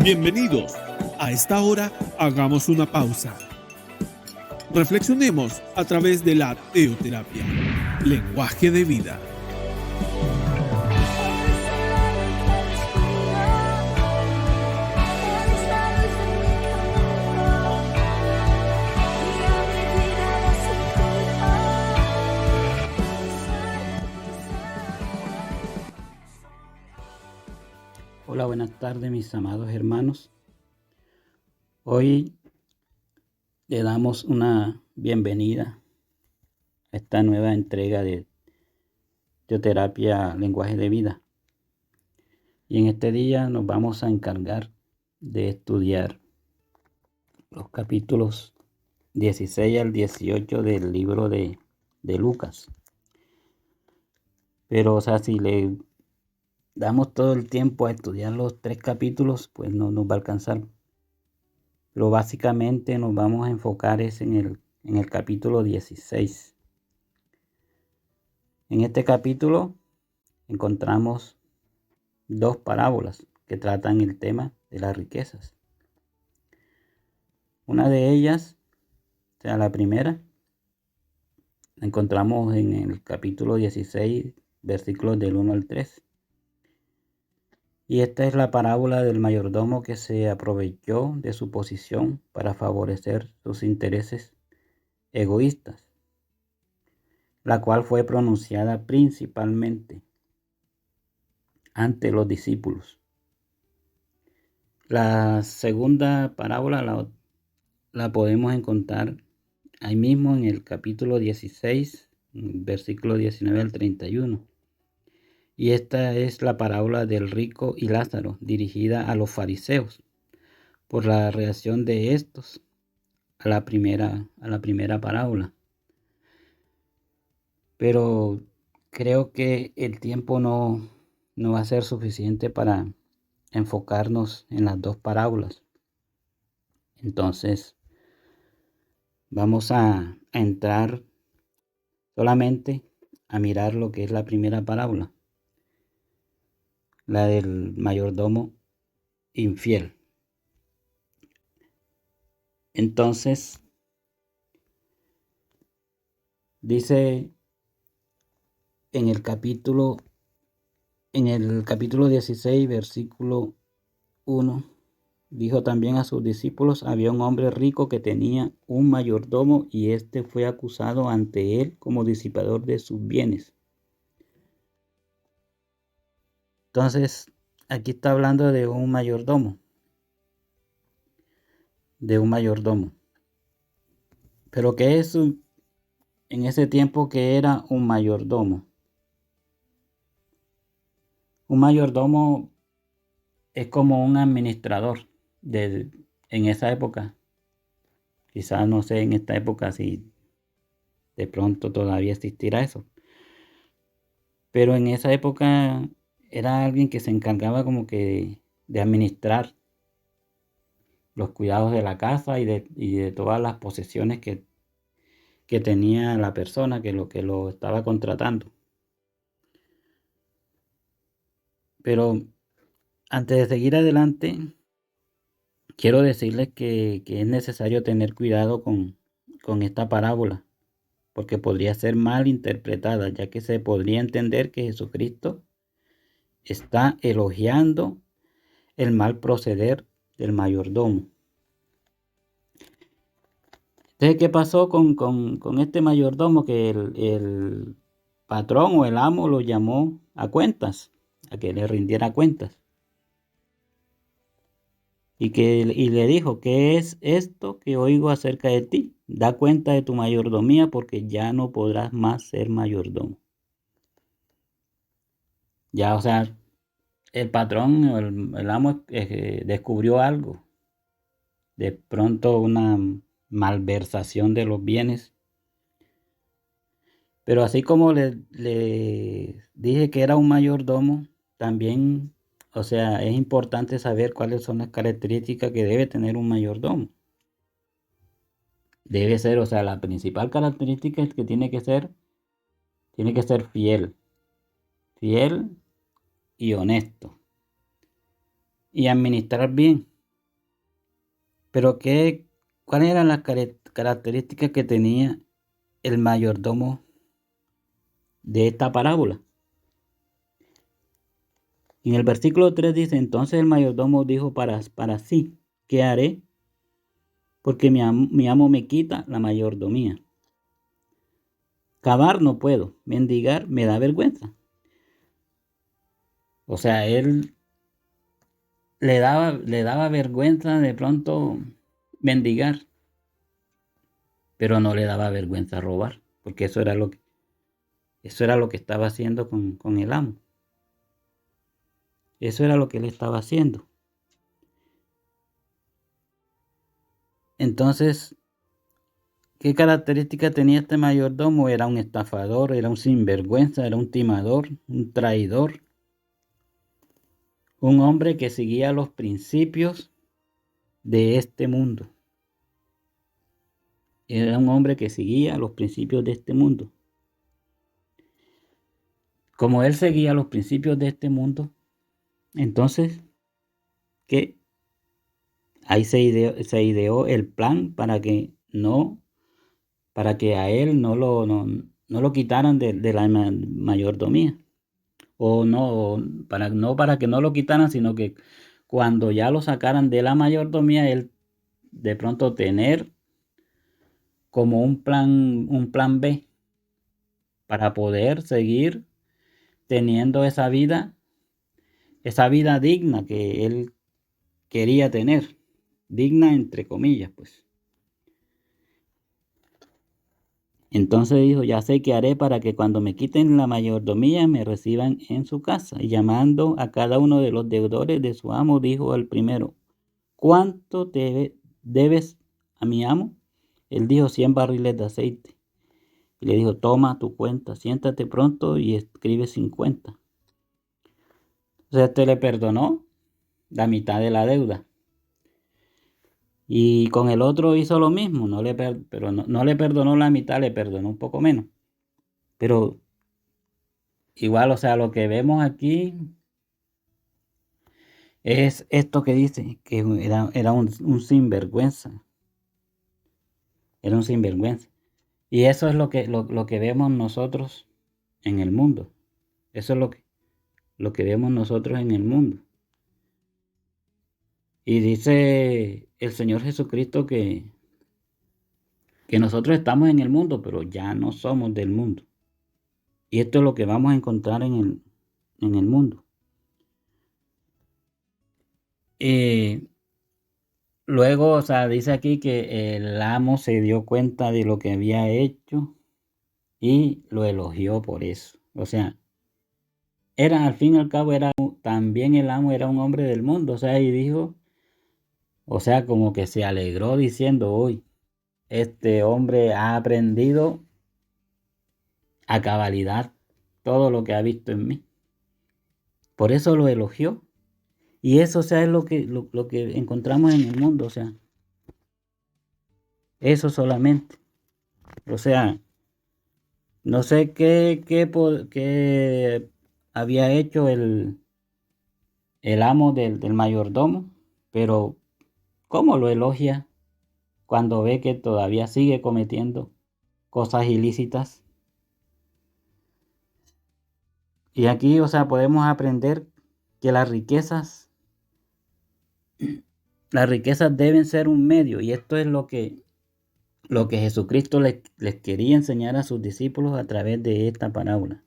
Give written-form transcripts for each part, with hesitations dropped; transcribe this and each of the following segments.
Bienvenidos. A esta hora hagamos una pausa. Reflexionemos a través de la teoterapia, lenguaje de vida. Hola, buenas tardes mis amados hermanos. Hoy le damos una bienvenida a esta nueva entrega de teoterapia lenguaje de vida. Y en este día nos vamos a encargar de estudiar los capítulos 16 al 18 del libro de Lucas. Pero si le damos todo el tiempo a estudiar los 3 capítulos, pues no nos va a alcanzar. Pero básicamente nos vamos a enfocar en el capítulo 16. En este capítulo encontramos 2 parábolas que tratan el tema de las riquezas. Una de ellas, la primera, la encontramos en el capítulo 16, versículos del 1 al 3. Y esta es la parábola del mayordomo que se aprovechó de su posición para favorecer sus intereses egoístas, la cual fue pronunciada principalmente ante los discípulos. La segunda parábola la podemos encontrar ahí mismo en el capítulo 16, versículo 19 al 31. Y esta es la parábola del rico y Lázaro, dirigida a los fariseos, por la reacción de estos a la primera parábola. Pero creo que el tiempo no va a ser suficiente para enfocarnos en las 2 parábolas. Entonces, vamos a entrar solamente a mirar lo que es la primera parábola, la del mayordomo infiel. Entonces, dice en el capítulo 16, versículo 1, dijo también a sus discípulos: había un hombre rico que tenía un mayordomo y éste fue acusado ante él como disipador de sus bienes. Entonces, aquí está hablando de un mayordomo. Pero ¿qué es en ese tiempo que era un mayordomo? Un mayordomo es como un administrador en esa época. Quizás no sé en esta época si de pronto todavía existirá eso. Pero en esa época era alguien que se encargaba como que de administrar los cuidados de la casa y de todas las posesiones que tenía la persona que lo estaba contratando. Pero antes de seguir adelante, quiero decirles que es necesario tener cuidado con esta parábola, porque podría ser mal interpretada, ya que se podría entender que Jesucristo está elogiando el mal proceder del mayordomo. Entonces, ¿qué pasó con este mayordomo? Que el patrón o el amo lo llamó a cuentas, a que le rindiera cuentas. Y le dijo: ¿qué es esto que oigo acerca de ti? Da cuenta de tu mayordomía, porque ya no podrás más ser mayordomo. Ya, el patrón o el amo descubrió algo. De pronto una malversación de los bienes. Pero así como le dije que era un mayordomo, también, es importante saber cuáles son las características que debe tener un mayordomo. Debe ser, la principal característica es que tiene que ser fiel y honesto, y administrar bien. Pero ¿cuáles eran las características que tenía el mayordomo de esta parábola? En el versículo 3 dice, entonces el mayordomo dijo para sí, ¿qué haré? Porque mi amo me quita la mayordomía. Cavar no puedo, mendigar me da vergüenza. O sea, él le daba vergüenza de pronto mendigar, pero no le daba vergüenza robar, porque eso era lo que estaba haciendo con el amo. Eso era lo que él estaba haciendo. Entonces, ¿qué característica tenía este mayordomo? Era un estafador, era un sinvergüenza, era un timador, un traidor, un hombre que seguía los principios de este mundo. Era un hombre que seguía los principios de este mundo. Como él seguía los principios de este mundo, entonces, ¿qué? Ahí se ideó el plan para que a él no lo quitaran de la mayordomía. O no para que no lo quitaran, sino que cuando ya lo sacaran de la mayordomía, él de pronto tener como un plan B para poder seguir teniendo esa vida digna que él quería tener, digna entre comillas, pues. Entonces dijo, ya sé qué haré para que cuando me quiten la mayordomía me reciban en su casa. Y llamando a cada uno de los deudores de su amo, dijo al primero, ¿cuánto debes a mi amo? Él dijo 100 barriles de aceite. Y le dijo, toma tu cuenta, siéntate pronto y escribe 50. O sea, le perdonó la mitad de la deuda. Y con el otro hizo lo mismo, pero no le perdonó la mitad, le perdonó un poco menos. Pero igual, o sea, lo que vemos aquí es esto que dice, que era un sinvergüenza. Era un sinvergüenza. Y eso es lo que vemos nosotros en el mundo. Eso es lo que vemos nosotros en el mundo. Y dice el Señor Jesucristo que nosotros estamos en el mundo, pero ya no somos del mundo. Y esto es lo que vamos a encontrar en el mundo. Luego, o sea, dice aquí que el amo se dio cuenta de lo que había hecho y lo elogió por eso. O sea, al fin y al cabo, también el amo era un hombre del mundo. O sea, y dijo, o sea, como que se alegró diciendo, hoy, este hombre ha aprendido a cabalidad todo lo que ha visto en mí. Por eso lo elogió. Y eso, o sea, es lo que encontramos en el mundo, o sea, eso solamente. O sea, no sé qué había hecho el amo del mayordomo, pero cómo lo elogia cuando ve que todavía sigue cometiendo cosas ilícitas. Y aquí, o sea, podemos aprender que las riquezas deben ser un medio, y esto es lo que Jesucristo les quería enseñar a sus discípulos a través de esta parábola,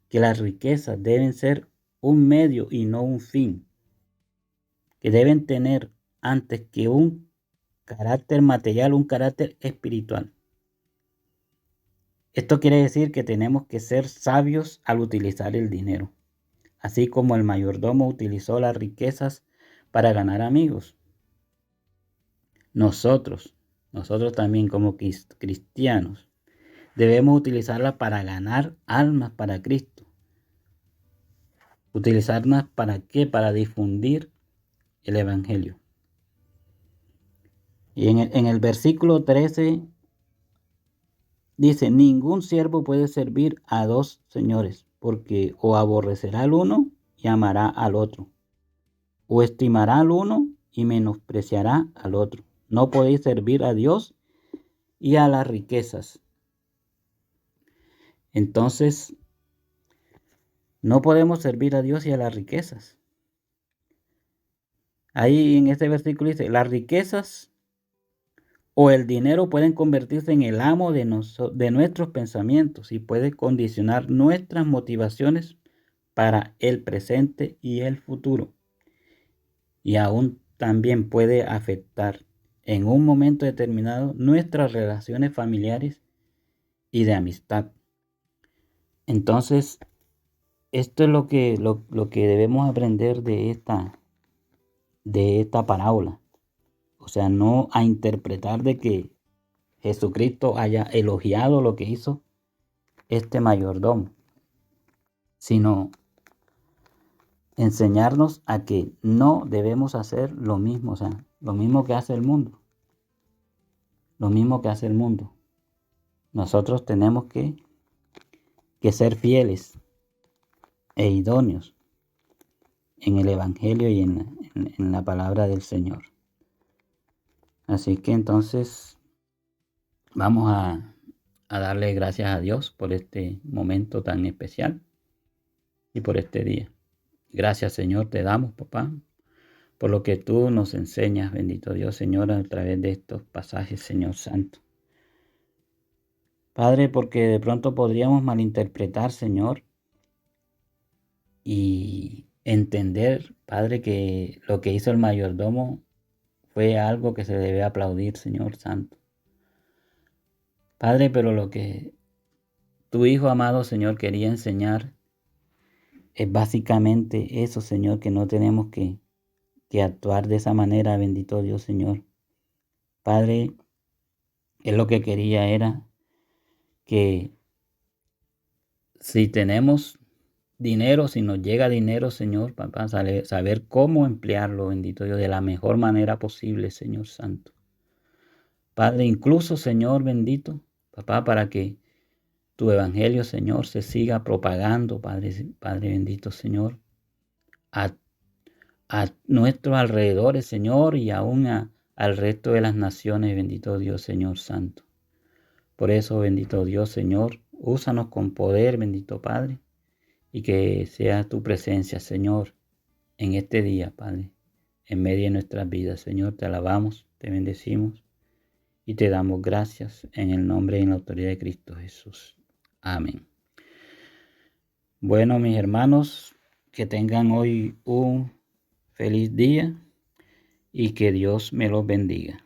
que las riquezas deben ser un medio y no un fin, que deben tener antes que un carácter material, un carácter espiritual. Esto quiere decir que tenemos que ser sabios al utilizar el dinero, así como el mayordomo utilizó las riquezas para ganar amigos. Nosotros también como cristianos debemos utilizarlas para ganar almas para Cristo. ¿Utilizarlas para qué? Para difundir el Evangelio. Y en el versículo 13 dice, ningún siervo puede servir a dos señores, porque o aborrecerá al uno y amará al otro, o estimará al uno y menospreciará al otro. No podéis servir a Dios y a las riquezas. Entonces, no podemos servir a Dios y a las riquezas. Ahí en este versículo dice, las riquezas o el dinero pueden convertirse en el amo de nuestros pensamientos y puede condicionar nuestras motivaciones para el presente y el futuro. Y aún también puede afectar en un momento determinado nuestras relaciones familiares y de amistad. Entonces, esto es lo que debemos aprender de esta parábola. O sea, no a interpretar de que Jesucristo haya elogiado lo que hizo este mayordomo, sino enseñarnos a que no debemos hacer lo mismo, o sea, lo mismo que hace el mundo. Lo mismo que hace el mundo. Nosotros tenemos que ser fieles e idóneos en el Evangelio y en la palabra del Señor. Así que entonces vamos a darle gracias a Dios por este momento tan especial y por este día. Gracias, Señor, te damos, papá, por lo que tú nos enseñas, bendito Dios, Señor, a través de estos pasajes, Señor Santo. Padre, porque de pronto podríamos malinterpretar, Señor, y entender, Padre, que lo que hizo el mayordomo fue algo que se debe aplaudir, Señor Santo. Padre, pero lo que tu Hijo amado, Señor, quería enseñar es básicamente eso, Señor, que no tenemos que actuar de esa manera, bendito Dios, Señor. Padre, él lo que quería era que si tenemos dinero, si nos llega dinero, Señor, papá, saber cómo emplearlo, bendito Dios, de la mejor manera posible, Señor Santo. Padre, incluso, Señor bendito, papá, para que tu evangelio, Señor, se siga propagando, Padre bendito, Señor, a nuestros alrededores, Señor, y aún al resto de las naciones, bendito Dios, Señor Santo. Por eso, bendito Dios, Señor, úsanos con poder, bendito Padre, y que sea tu presencia, Señor, en este día, Padre, en medio de nuestras vidas. Señor, te alabamos, te bendecimos y te damos gracias en el nombre y en la autoridad de Cristo Jesús. Amén. Bueno, mis hermanos, que tengan hoy un feliz día y que Dios me los bendiga.